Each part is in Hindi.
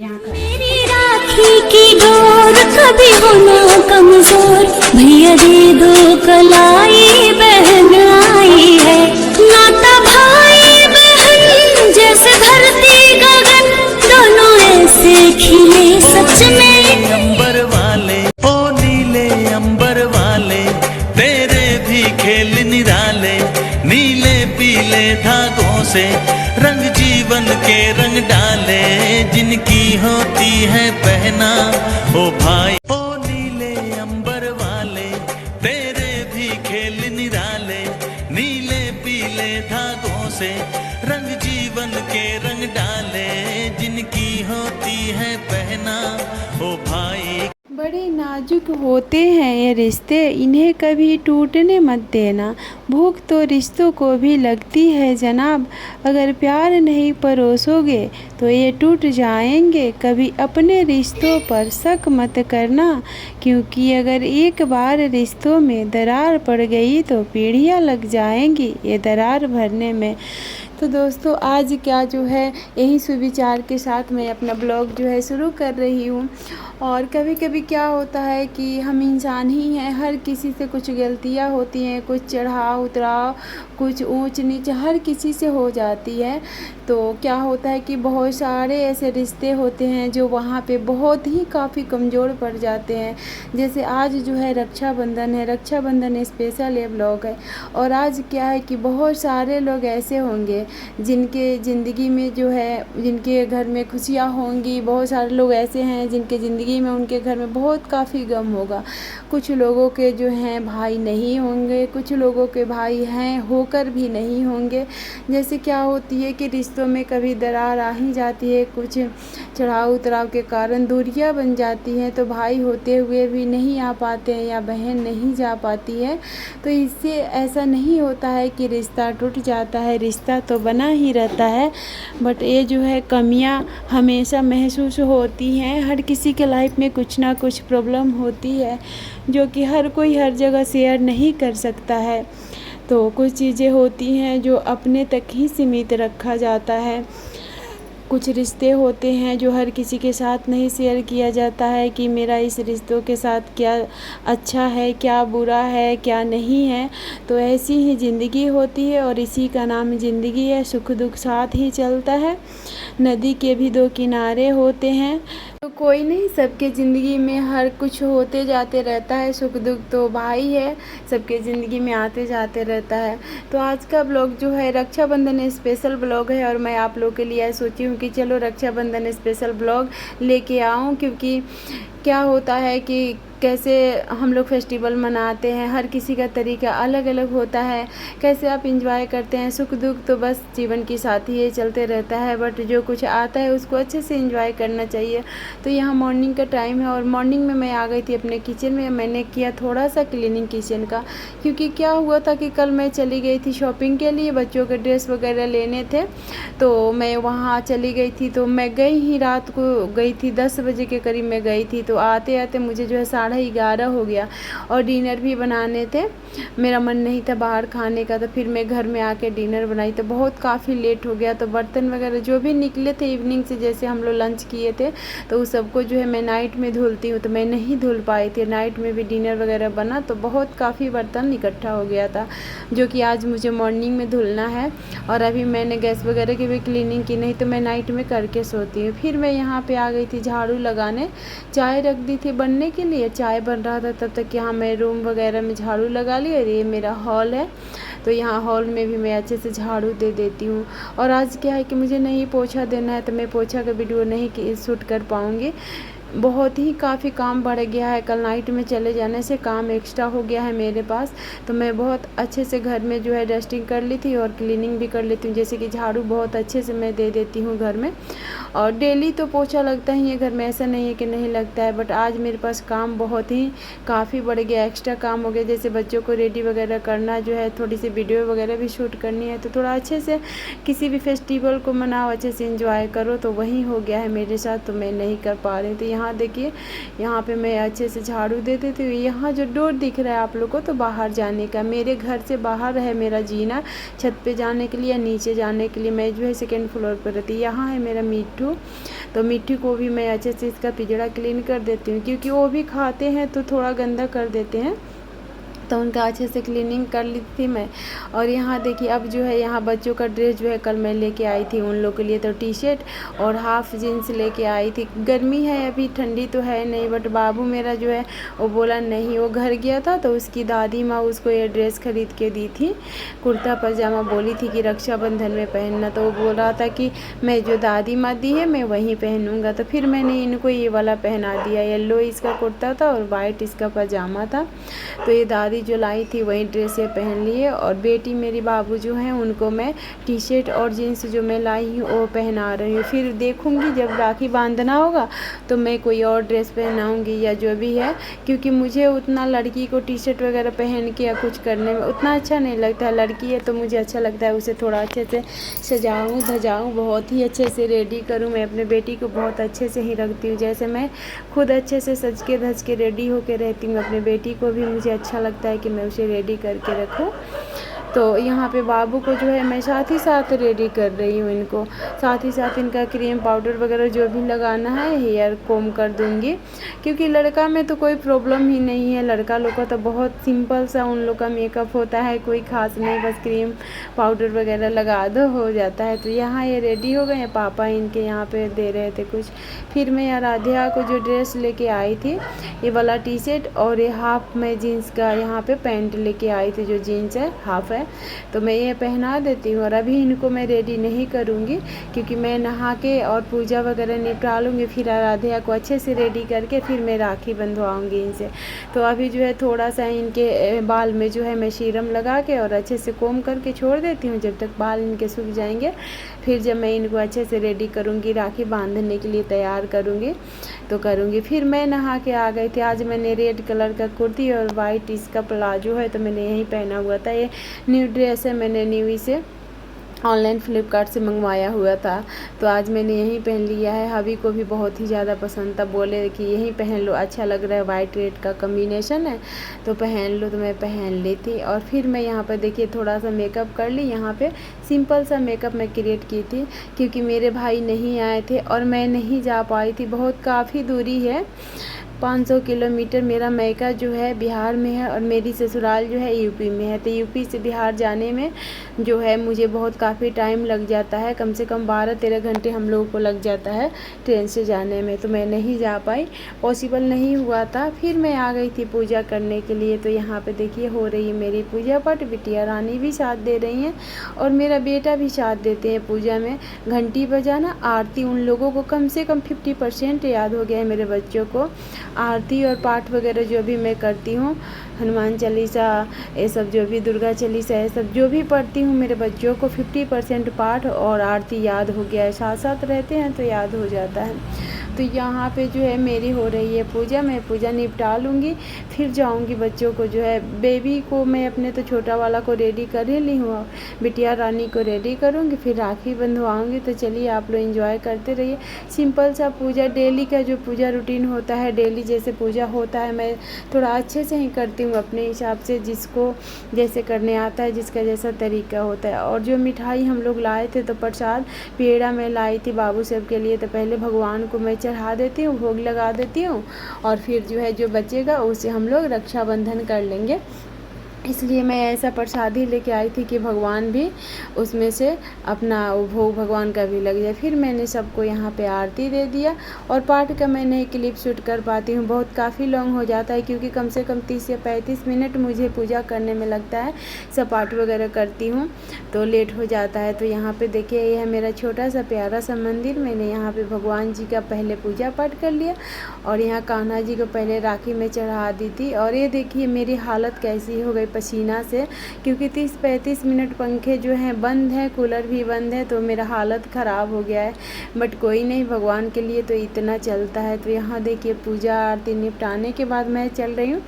यहाँ का। मेरी राखी की डोर कभी हो ना कमजोर, भैया दे दो कलाई बहन आई है। नाता भाई बहन जैसे धरती गगन, दोनों ऐसे खिले सच में। अंबर वाले ओ नीले अंबर वाले, तेरे भी खेल निराले, नीले पीले धागों से रंग जीवन के रंग डाले, जिनकी होती है पहना ओ भाई। ओ नीले अंबर वाले, तेरे भी खेल निराले, नीले पीले धागों से रंग जीवन के रंग डाले, जिनकी होती है पहना ओ भाई। बड़े नाजुक होते हैं ये रिश्ते, इन्हें कभी टूटने मत देना। भूख तो रिश्तों को भी लगती है जनाब, अगर प्यार नहीं परोसोगे तो ये टूट जाएंगे। कभी अपने रिश्तों पर शक मत करना, क्योंकि अगर एक बार रिश्तों में दरार पड़ गई तो पीढ़ियाँ लग जाएंगी ये दरार भरने में। तो दोस्तों आज क्या जो है यही सुविचार के साथ मैं अपना ब्लॉग जो है शुरू कर रही हूँ। और कभी कभी क्या होता है कि हम इंसान ही हैं, हर किसी से कुछ गलतियाँ होती हैं, कुछ चढ़ाव उतराव, कुछ ऊंच नीच हर किसी से हो जाती है। तो क्या होता है कि बहुत सारे ऐसे रिश्ते होते हैं जो वहाँ पे बहुत ही काफ़ी कमज़ोर पड़ जाते हैं। जैसे आज जो है रक्षाबंधन है, रक्षाबंधन स्पेशल ये ब्लॉग है। और आज क्या है कि बहुत सारे लोग ऐसे होंगे जिनके ज़िंदगी में जो है, जिनके घर में खुशियाँ होंगी। बहुत सारे लोग ऐसे हैं जिनके ज़िंदगी में, उनके घर में बहुत काफ़ी गम होगा। कुछ लोगों के जो हैं भाई नहीं होंगे, कुछ लोगों के भाई हैं होकर भी नहीं होंगे। जैसे क्या होती है कि रिश्तों में कभी दरार आ ही जाती है, कुछ चढ़ाव उतराव के कारण दूरियां बन जाती हैं, तो भाई होते हुए भी नहीं आ पाते हैं या बहन नहीं जा पाती है। तो इससे ऐसा नहीं होता है कि रिश्ता टूट जाता है, रिश्ता तो बना ही रहता है। बट ये जो है कमियां हमेशा महसूस होती हैं। हर किसी के लाइफ में कुछ ना कुछ प्रॉब्लम होती है जो कि हर कोई हर जगह शेयर नहीं कर सकता है। तो कुछ चीज़ें होती हैं जो अपने तक ही सीमित रखा जाता है। कुछ रिश्ते होते हैं जो हर किसी के साथ नहीं शेयर किया जाता है कि मेरा इस रिश्तों के साथ क्या अच्छा है, क्या बुरा है, क्या नहीं है। तो ऐसी ही ज़िंदगी होती है और इसी का नाम ज़िंदगी है। सुख दुख साथ ही चलता है, नदी के भी दो किनारे होते हैं। तो कोई नहीं, सबके ज़िंदगी में हर कुछ होते जाते रहता है। सुख दुख तो भाई है, सबके ज़िंदगी में आते जाते रहता है। तो आज का ब्लॉग जो है रक्षाबंधन स्पेशल ब्लॉग है और मैं आप लोग के लिए सोची हूँ कि चलो रक्षाबंधन स्पेशल ब्लॉग लेके आऊँ। क्योंकि क्या होता है कि कैसे हम लोग फेस्टिवल मनाते हैं, हर किसी का तरीका अलग अलग होता है। कैसे आप इंजॉय करते हैं, सुख दुख तो बस जीवन की साथी ये चलते रहता है। बट जो कुछ आता है उसको अच्छे से इंजॉय करना चाहिए। तो यहाँ मॉर्निंग का टाइम है और मॉर्निंग में मैं आ गई थी अपने किचन में। मैंने किया थोड़ा सा क्लीनिंग किचन का, क्योंकि क्या हुआ था कि कल मैं चली गई थी शॉपिंग के लिए, बच्चों के ड्रेस वगैरह लेने थे। तो मैं वहाँ चली गई थी, तो मैं गई ही रात को गई थी, 10 बजे के करीब मैं गई थी। तो आते आते मुझे जो है 11:30 हो गया और डिनर भी बनाने थे। मेरा मन नहीं था बाहर खाने का, तो फिर मैं घर में आके डिनर बनाई, तो बहुत काफ़ी लेट हो गया। तो बर्तन वगैरह जो भी निकले थे इवनिंग से, जैसे हम लोग लंच किए थे, तो उस सबको जो है मैं नाइट में धुलती हूँ, तो मैं नहीं धुल पाई थी। नाइट में भी डिनर वगैरह बना तो बहुत काफ़ी बर्तन इकट्ठा हो गया था, जो कि आज मुझे मॉर्निंग में धुलना है। और अभी मैंने गैस वगैरह की भी क्लीनिंग की, नहीं तो मैं नाइट में करके सोती हूँ। फिर मैं यहाँ पे आ गई थी झाड़ू लगाने, चाय रख दी थी बनने के लिए, चाय बन रहा था तब तक यहाँ मैं रूम वगैरह में झाड़ू लगा ली। और ये मेरा हॉल है, तो यहाँ हॉल में भी मैं अच्छे से झाड़ू दे देती हूँ। और आज क्या है कि मुझे नहीं पोछा देना है, तो मैं पोछा का वीडियो नहीं शूट कर पाऊँगी। बहुत ही काफ़ी काम बढ़ गया है, कल नाइट में चले जाने से काम एक्स्ट्रा हो गया है मेरे पास। तो मैं बहुत अच्छे से घर में जो है डस्टिंग कर ली थी और क्लीनिंग भी कर लेती हूँ। जैसे कि झाड़ू बहुत अच्छे से मैं दे देती हूँ घर में, और डेली तो पोछा लगता ही है घर में, ऐसा नहीं है कि नहीं लगता है। बट आज मेरे पास काम बहुत ही काफ़ी बढ़ गया, एक्स्ट्रा काम हो गया। जैसे बच्चों को रेडी वगैरह करना जो है, थोड़ी सी वीडियो वगैरह भी शूट करनी है, तो थोड़ा अच्छे से किसी भी फेस्टिवल को मनाओ, अच्छे से इंजॉय करो। तो वही हो गया है मेरे साथ, तो मैं नहीं कर पा रही। तो यहाँ देखिए, यहाँ पे मैं अच्छे से झाड़ू दे देती हूँ। यहाँ जो डोर दिख रहा है आप लोग को, तो बाहर जाने का, मेरे घर से बाहर है मेरा जीना, छत पे जाने के लिए या नीचे जाने के लिए। मैं जो है सेकेंड फ्लोर पर रहती, यहाँ है मेरा मीठू। तो मिट्टी को भी मैं अच्छे से इसका पिंजड़ा क्लीन कर देती हूँ, क्योंकि वो भी खाते हैं तो थोड़ा गंदा कर देते हैं, तो उनका अच्छे से क्लीनिंग कर ली थी मैं। और यहाँ देखिए अब जो है यहाँ बच्चों का ड्रेस जो है कल मैं लेके आई थी उन लोग के लिए, तो टी शर्ट और हाफ जीन्स लेके आई थी। गर्मी है अभी, ठंडी तो है नहीं, बट बाबू मेरा जो है वो बोला नहीं, वो घर गया था तो उसकी दादी माँ उसको ये ड्रेस खरीद के दी थी, कुर्ता पजामा, बोली थी कि रक्षाबंधन में पहनना। तो वो बोल रहा था कि मैं जो दादी माँ दी है मैं वही पहनूंगा, तो फिर मैंने इनको ये वाला पहना दिया। येलो इसका कुर्ता था और वाइट इसका पजामा था, तो ये दादी जो लाई थी वही ड्रेस ये पहन लिए। और बेटी मेरी बाबू जो हैं उनको मैं टी शर्ट और जीन्स जो मैं लाई हूँ वो पहना रही हूँ। फिर देखूँगी जब राखी बांधना होगा तो मैं कोई और ड्रेस पहनाऊँगी या जो भी है, क्योंकि मुझे उतना लड़की को टी शर्ट वगैरह पहन के या कुछ करने में उतना अच्छा नहीं लगता है। लड़की है तो मुझे अच्छा लगता है उसे थोड़ा अच्छे से सजाऊँ धजाऊँ, बहुत ही अच्छे से रेडी करूँ। मैं अपने बेटी को बहुत अच्छे से ही रखती हूँ, जैसे मैं खुद अच्छे से सज के धज के रेडी होके रहती हूँ, अपने बेटी को भी मुझे अच्छा लगता है कि मैं उसे रेडी करके रखूं। तो यहाँ पे बाबू को जो है मैं साथ ही साथ रेडी कर रही हूँ, इनको साथ ही साथ इनका क्रीम पाउडर वगैरह जो भी लगाना है हेयर कोम कर दूँगी, क्योंकि लड़का में तो कोई प्रॉब्लम ही नहीं है। लड़का लोग का तो बहुत सिंपल सा उन लोग का मेकअप होता है, कोई ख़ास नहीं, बस क्रीम पाउडर वगैरह लगा दो हो जाता है। तो यहाँ ये रेडी हो गए हैं, पापा इनके यहाँ पे दे रहे थे कुछ। फिर मैं आराध्या को जो ड्रेस लेके आई थी, ये वाला टी शर्ट और ये हाफ में जीन्स का यहाँ पे पैंट लेके आई थी, जो जीन्स है हाफ है, तो मैं ये पहना देती हूँ। और अभी इनको मैं रेडी नहीं करूँगी, क्योंकि मैं नहा के और पूजा वगैरह निपटा लूँगी, फिर आराध्या को अच्छे से रेडी करके फिर मैं राखी बंधवाऊँगी इनसे। तो अभी जो है थोड़ा सा इनके बाल में जो है मैं सीरम लगा के और अच्छे से कोम करके छोड़ देती हूँ जब तक बाल इनके सूख जाएंगे। फिर जब मैं इनको अच्छे से रेडी करूँगी, राखी बांधने के लिए तैयार करूँगी तो करूँगी। फिर मैं नहा के आ गई थी। आज मैंने रेड कलर का कुर्ती और वाइट इसका प्लाजो है तो मैंने यही पहना हुआ था। ये न्यू ड्रेस है, मैंने न्यू से ऑनलाइन फ्लिपकार्ट से मंगवाया हुआ था, तो आज मैंने यही पहन लिया है। हबी को भी बहुत ही ज़्यादा पसंद था, बोले कि यही पहन लो, अच्छा लग रहा है, वाइट रेड का कम्बिनेशन है तो पहन लो, तो मैं पहन ली थी। और फिर मैं यहाँ पर देखिए थोड़ा सा मेकअप कर ली। यहाँ पे सिंपल सा मेकअप मैं क्रिएट की थी, क्योंकि मेरे भाई नहीं आए थे और मैं नहीं जा पाई थी, बहुत काफ़ी दूरी है, 500 किलोमीटर मेरा मैका जो है बिहार में है और मेरी ससुराल जो है यूपी में है। तो यूपी से बिहार जाने में जो है मुझे बहुत काफ़ी टाइम लग जाता है, कम से कम 12-13 घंटे हम लोगों को लग जाता है ट्रेन से जाने में, तो मैं नहीं जा पाई, पॉसिबल नहीं हुआ था। फिर मैं आ गई थी पूजा करने के लिए। तो यहाँ पे देखिए हो रही है मेरी पूजा पाठ, बिटिया रानी भी साथ दे रही हैं और मेरा बेटा भी साथ देते हैं पूजा में। घंटी बजाना, आरती, उन लोगों को कम से कम 50% याद हो गया है मेरे बच्चों को। आरती और पाठ वगैरह जो भी मैं करती हूँ, हनुमान चालीसा, ये सब जो भी दुर्गा चालीसा, ये सब जो भी पढ़ती हूँ, मेरे बच्चों को 50% पाठ और आरती याद हो गया है। साथ साथ रहते हैं तो याद हो जाता है। तो यहाँ पे जो है मेरी हो रही है पूजा, मैं पूजा निपटा लूँगी, फिर जाऊँगी बच्चों को जो है, बेबी को मैं अपने तो छोटा वाला को रेडी कर ही ली हूँ, बिटिया रानी को रेडी करूँगी, फिर राखी बंधवाऊँगी। तो चलिए आप लोग एंजॉय करते रहिए। सिंपल सा पूजा, डेली का जो पूजा रूटीन होता है, डेली जैसे पूजा होता है, मैं थोड़ा अच्छे से ही करती हूँ अपने हिसाब से, जिसको जैसे करने आता है, जिसका जैसा तरीका होता है। और जो मिठाई हम लोग लाए थे तो प्रसाद पेड़ा मैं लाई थी बाबू सब के लिए, तो पहले भगवान को मैं चढ़ा देती हूँ, भोग लगा देती हूँ और फिर जो है जो बचेगा उसे हम लोग रक्षाबंधन कर लेंगे। इसलिए मैं ऐसा प्रसादी लेके आई थी कि भगवान भी उसमें से अपना भोग भगवान का भी लग जाए। फिर मैंने सबको यहाँ पे आरती दे दिया। और पाठ का मैं नहीं क्लिप शूट कर पाती हूँ, बहुत काफ़ी लॉन्ग हो जाता है, क्योंकि कम से कम 30 या 35 मिनट मुझे पूजा करने में लगता है, सब पाठ वगैरह करती हूँ तो लेट हो जाता है। तो यहाँ पे देखिए ये है मेरा छोटा सा प्यारा सा मंदिर। मैंने यहाँ पे भगवान जी का पहले पूजा पाठ कर लिया और यहाँ कान्हा जी को पहले राखी में चढ़ा दी थी। और ये देखिए मेरी हालत कैसी हो गई पसीना से, क्योंकि 30-35 मिनट पंखे जो हैं बंद है, कूलर भी बंद है, तो मेरा हालत ख़राब हो गया है। बट कोई नहीं, भगवान के लिए तो इतना चलता है। तो यहाँ देखिए पूजा आरती निपटाने के बाद मैं चल रही हूँ,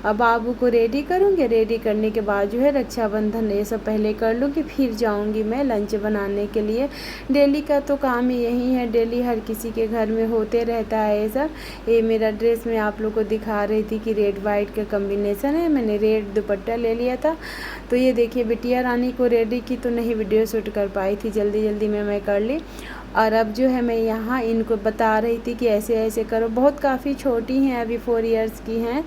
अब बाबू को रेडी करूँगी। रेडी करने के बाद जो है रक्षाबंधन ये सब पहले कर लूँगी, फिर जाऊँगी मैं लंच बनाने के लिए। डेली का तो काम ही यही है, डेली हर किसी के घर में होते रहता है ये सब। ये मेरा ड्रेस मैं आप लोग को दिखा रही थी कि रेड वाइट का कम्बिनेशन है, मैंने रेड दुपट्टा ले लिया था। तो ये देखिए बिटिया रानी को रेडी की तो नहीं वीडियो शूट कर पाई थी, जल्दी जल्दी में मैं कर ली। और अब जो है मैं यहाँ इनको बता रही थी कि ऐसे ऐसे करो। बहुत काफ़ी छोटी हैं, अभी 4 इयर्स की हैं,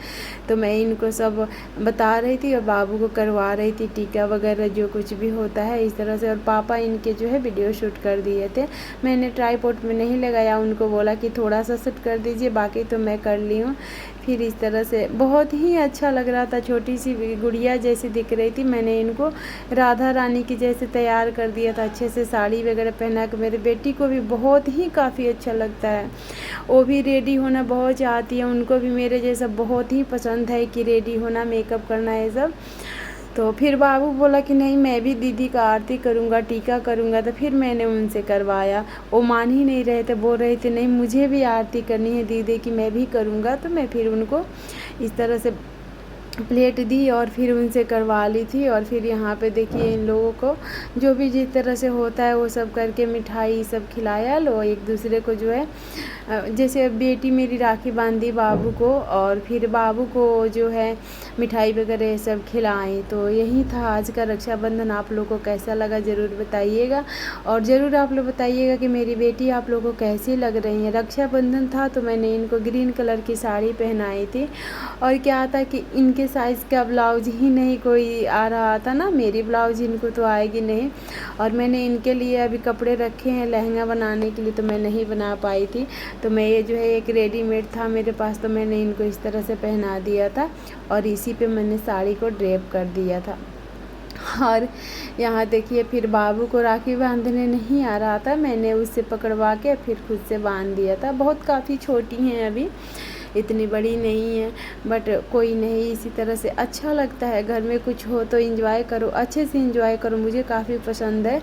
तो मैं इनको सब बता रही थी और बाबू को करवा रही थी टीका वगैरह जो कुछ भी होता है इस तरह से। और पापा इनके जो है वीडियो शूट कर दिए थे, मैंने ट्राईपॉड में नहीं लगाया, उनको बोला कि थोड़ा सा शूट कर दीजिए, बाकी तो मैं कर ली हूँ। फिर इस तरह से बहुत ही अच्छा लग रहा था, छोटी सी गुड़िया जैसी दिख रही थी। मैंने इनको राधा रानी की जैसे तैयार कर दिया था, अच्छे से साड़ी वगैरह पहना के। मेरी बेटी को भी बहुत ही काफ़ी अच्छा लगता है, वो भी रेडी होना बहुत चाहती है, उनको भी मेरे जैसा बहुत ही पसंद है कि रेडी होना, मेकअप करना ये सब। तो फिर बाबू बोला कि नहीं मैं भी दीदी का आरती करूँगा, टीका करूँगा, तो फिर मैंने उनसे करवाया। वो मान ही नहीं रहे थे, बोल रहे थे नहीं मुझे भी आरती करनी है दीदी की, मैं भी करूँगा। तो मैं फिर उनको इस तरह से प्लेट दी और फिर उनसे करवा ली थी। और फिर यहाँ पे देखिए इन लोगों को जो भी जिस तरह से होता है वो सब करके मिठाई सब खिलाया। लो एक दूसरे को जो है जैसे बेटी मेरी राखी बांधी बाबू को, और फिर बाबू को जो है मिठाई वगैरह सब खिलाएं। तो यही था आज का रक्षाबंधन। आप लोगों को कैसा लगा ज़रूर बताइएगा, और ज़रूर आप लोग बताइएगा कि मेरी बेटी आप लोगों को कैसी लग रही है। रक्षाबंधन था तो मैंने इनको ग्रीन कलर की साड़ी पहनाई थी, और क्या था कि इनके साइज़ का ब्लाउज ही नहीं कोई आ रहा था ना, मेरी ब्लाउज इनको तो आएगी नहीं। और मैंने इनके लिए अभी कपड़े रखे हैं लहंगा बनाने के लिए, तो मैं नहीं बना पाई थी। तो मैं ये जो है एक रेडीमेड था मेरे पास, तो मैंने इनको इस तरह से पहना दिया था और इसी पे मैंने साड़ी को ड्रेप कर दिया था। और यहाँ देखिए फिर बाबू को राखी बांधने नहीं आ रहा था, मैंने उससे पकड़वा के फिर खुद से बांध दिया था। बहुत काफ़ी छोटी हैं अभी, इतनी बड़ी नहीं है, बट कोई नहीं, इसी तरह से अच्छा लगता है। घर में कुछ हो तो एंजॉय करो, अच्छे से एंजॉय करो। मुझे काफ़ी पसंद है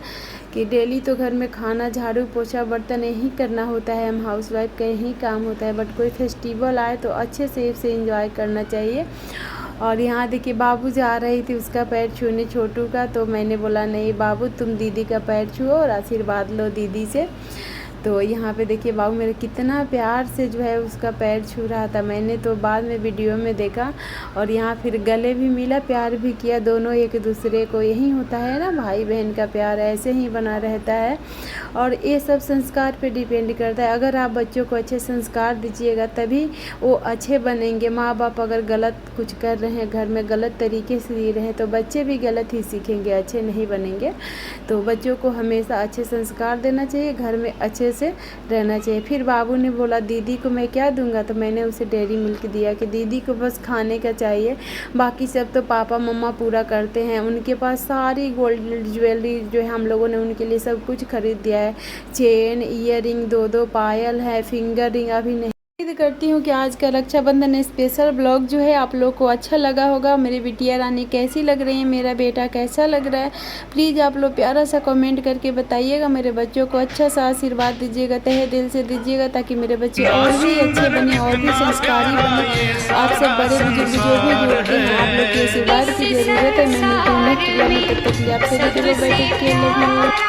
कि डेली तो घर में खाना झाड़ू पोछा बर्तन यही करना होता है, हम हाउसवाइफ का यही काम होता है, बट कोई फेस्टिवल आए तो अच्छे से इसे एंजॉय करना चाहिए। और यहाँ देखिए बाबू जा रही थी उसका पैर छूने छोटू का, तो मैंने बोला नहीं बाबू तुम दीदी का पैर छुओ और आशीर्वाद लो दीदी से। तो यहाँ पे देखिए बाबू मेरे कितना प्यार से जो है उसका पैर छू रहा था, मैंने तो बाद में वीडियो में देखा। और यहाँ फिर गले भी मिला, प्यार भी किया, दोनों एक दूसरे को, यही होता है ना भाई बहन का प्यार ऐसे ही बना रहता है। और ये सब संस्कार पे डिपेंड करता है, अगर आप बच्चों को अच्छे संस्कार दीजिएगा तभी वो अच्छे बनेंगे। माँ बाप अगर गलत कुछ कर रहे हैं, घर में गलत तरीके से जी रहे हैं, तो बच्चे भी गलत ही सीखेंगे, अच्छे नहीं बनेंगे। तो बच्चों को हमेशा अच्छे संस्कार देना चाहिए, घर में अच्छे से रहना चाहिए। फिर बाबू ने बोला दीदी को मैं क्या दूंगा, तो मैंने उसे डेयरी मिल्क दिया कि दीदी को बस खाने का चाहिए, बाकी सब तो पापा मम्मा पूरा करते हैं। उनके पास सारी गोल्ड ज्वेलरी जो है हम लोगों ने उनके लिए सब कुछ खरीद दिया है, चेन, ईयरिंग, 2 पायल है, फिंगर रिंग अभी नहीं। उम्मीद करती हूँ कि आज का रक्षाबंधन स्पेशल ब्लॉग जो है आप लोग को अच्छा लगा होगा। मेरी बिटिया रानी कैसी लग रही है, मेरा बेटा कैसा लग रहा है, प्लीज़ आप लोग प्यारा सा कमेंट करके बताइएगा। मेरे बच्चों को अच्छा सा आशीर्वाद दीजिएगा, तहे दिल से दीजिएगा, ताकि मेरे बच्चे और भी अच्छे बने और भी संस्कारी बने। आप सब बड़े बुजुर्ग जो भी जुड़ते हैं, आप लोग के आशीर्वाद की ज़रूरत है। मैं मिलती हूँ नेक्स्ट ब्लॉग में, तब तक के लिए आप सभी को bye bye, take care, love you.